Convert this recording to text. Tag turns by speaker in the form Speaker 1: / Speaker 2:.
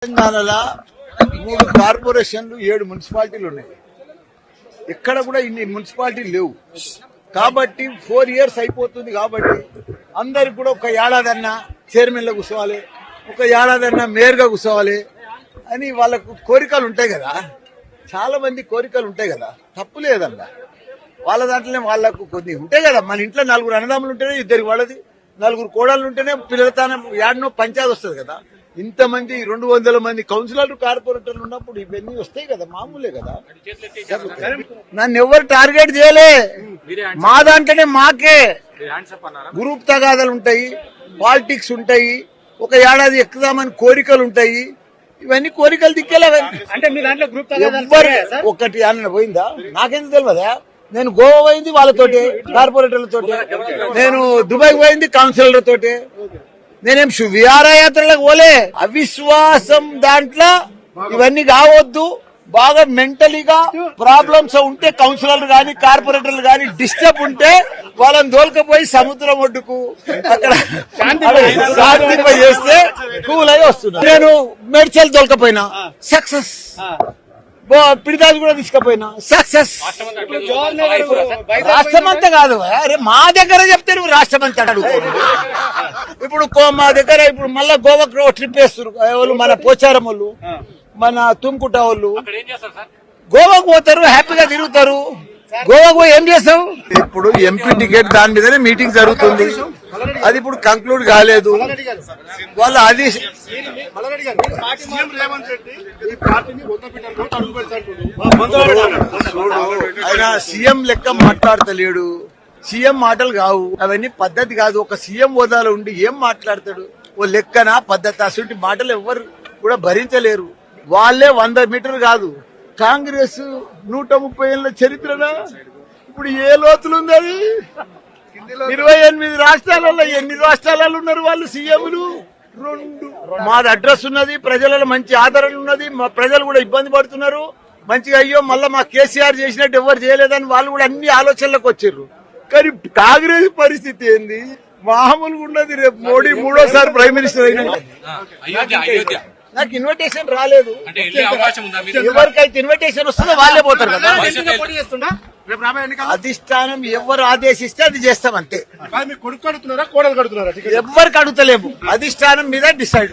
Speaker 1: తెలంగాణలో 3 కార్పొరేషన్లు 7 మున్సిపాలిటీలు ఉన్నాయి. ఎక్కడ కూడా ఇన్ని మున్సిపాలిటీలు లేవు. కాబట్టి 4 ఇయర్స్ అయిపోతుంది. కాబట్టి అందరికి కూడా ఒక ఏడాదన్నా చైర్మన్లో కూర్చోవాలి, ఒక ఏడాదన్నా మేయర్గా కూర్చోవాలి అని వాళ్ళకు కోరికలు ఉంటాయి కదా. చాలా మంది కోరికలు ఉంటాయి కదా, తప్పు లేదన్నా. వాళ్ళ దాంట్లోనే వాళ్ళకు కొన్ని ఉంటాయి కదా. మన ఇంట్లో 4 అన్నదమ్ములు ఉంటేనే ఇద్దరికి వాళ్ళది, 4 కోడళ్ళు ఉంటేనే పిల్లలతోనే ఏడనో పంచాయతీ వస్తుంది కదా. ఇంతమంది 200 మంది కౌన్సిలర్లు కార్పొరేటర్లు ఉన్నప్పుడు ఇవన్నీ వస్తాయి కదా, మామూలే కదా. నన్ను ఎవరు టార్గెట్ చేయలే. మా దాంట్లోనే మాకే గ్రూప్ తగాదాలు ఉంటాయి, పాలిటిక్స్ ఉంటాయి, ఒక ఏడాది ఎక్కుదామని కోరికలు ఉంటాయి. ఇవన్నీ కోరికలు దిక్కేలే.
Speaker 2: అంటే మీ దాంట్లో గ్రూప్
Speaker 1: ఒకటి అన్న పోయిందా నాకెందుకు తెలియదా? నేను గోవా పోయింది వాళ్ళతోటి, కార్పొరేటర్లతోటి. నేను దుబాయ్ పోయింది కౌన్సిలర్లతోటి. నేనేం విహారయాత్రలకు పోలే. అవిశ్వాసం దాంట్లో ఇవన్నీ కావద్దు. బాగా మెంటలీగా ప్రాబ్లమ్స్ ఉంటే కౌన్సిలర్లు గాని కార్పొరేటర్లు గాని డిస్టర్బ్ ఉంటే వాళ్ళని దోల్కపోయి సముద్రం ఒడ్డుకు అక్కడ శాంతింప చేస్తే కూల్ అయి వస్తున్నా. నేను మేడ్చల్ దొలకపోయినా సక్సెస్, పిడిదాలు కూడా తీసుకుపోయినా సక్సెస్. రాష్ట్రమంతా కాదు, అరే మా దగ్గర చెప్తే నువ్వు రాష్ట్రమంతా అడుగుతావు. ఇప్పుడు మా దగ్గర ఇప్పుడు మళ్ళా గోవాకు ట్రిప్ వేస్తారు వాళ్ళు, మన పోచారం వాళ్ళు, మన తుమ్కుట వాళ్ళు. గోవాకు పోతారు, హ్యాపీగా తిరుగుతారు. గోవాకు పోయి ఏం చేస్తావు? ఇప్పుడు ఎంపీ టికెట్ దాని మీదనే మీటింగ్ జరుగుతుంది. అది ఇప్పుడు కంక్లూడ్ కాలేదు. వాళ్ళు అది ఆయన సీఎం లెక్క మాట్లాడతలేడు. సీఎం మాటలు కావు అవన్నీ, పద్ధతి కాదు. ఒక సీఎం హోదాలో ఉండి ఏం మాట్లాడతాడు? ఓ లెక్కన పద్ధతి అసలు మాటలు ఎవ్వరు కూడా భరించలేరు. వాళ్ళే 100 మీటర్లు కాదు. కాంగ్రెస్ 130 ఏళ్ల చరిత్రనా? ఇప్పుడు ఏ లోతులుంది అది? 28 రాష్ట్రాలలో ఎన్ని రాష్ట్రాలలో ఉన్నారు వాళ్ళు సీఎంలు? 2. మాది అడ్రస్ ఉన్నది, ప్రజలలో మంచి ఆదరణ ఉన్నది. మా ప్రజలు కూడా ఇబ్బంది పడుతున్నారు. మంచిగా అయ్యో మళ్ళా మా కేసీఆర్ చేసినట్టు ఎవరు చేయలేదని వాళ్ళు కూడా అన్ని ఆలోచనలకు వచ్చారు. కానీ కాంగ్రెస్ పరిస్థితి ఏంది? మామూలుగా ఉన్నది. రేపు మోడీ 3వ ప్రైమ్ మినిస్టర్ అయినా నాకు ఇన్విటేషన్ రాలేదు. ఎవరికైతే ఇన్విటేషన్ వస్తుందో వాళ్ళే పోతారు కదా. అధిష్టానం ఎవరు ఆదేశిస్తే అది చేస్తాం అంతే.
Speaker 2: కొడుకు కడుతున్నారా, కోడలు కడుతున్నారా?
Speaker 1: ఎవరికి అడుగుతలేము, అధిష్టానం మీద డిసైడ్.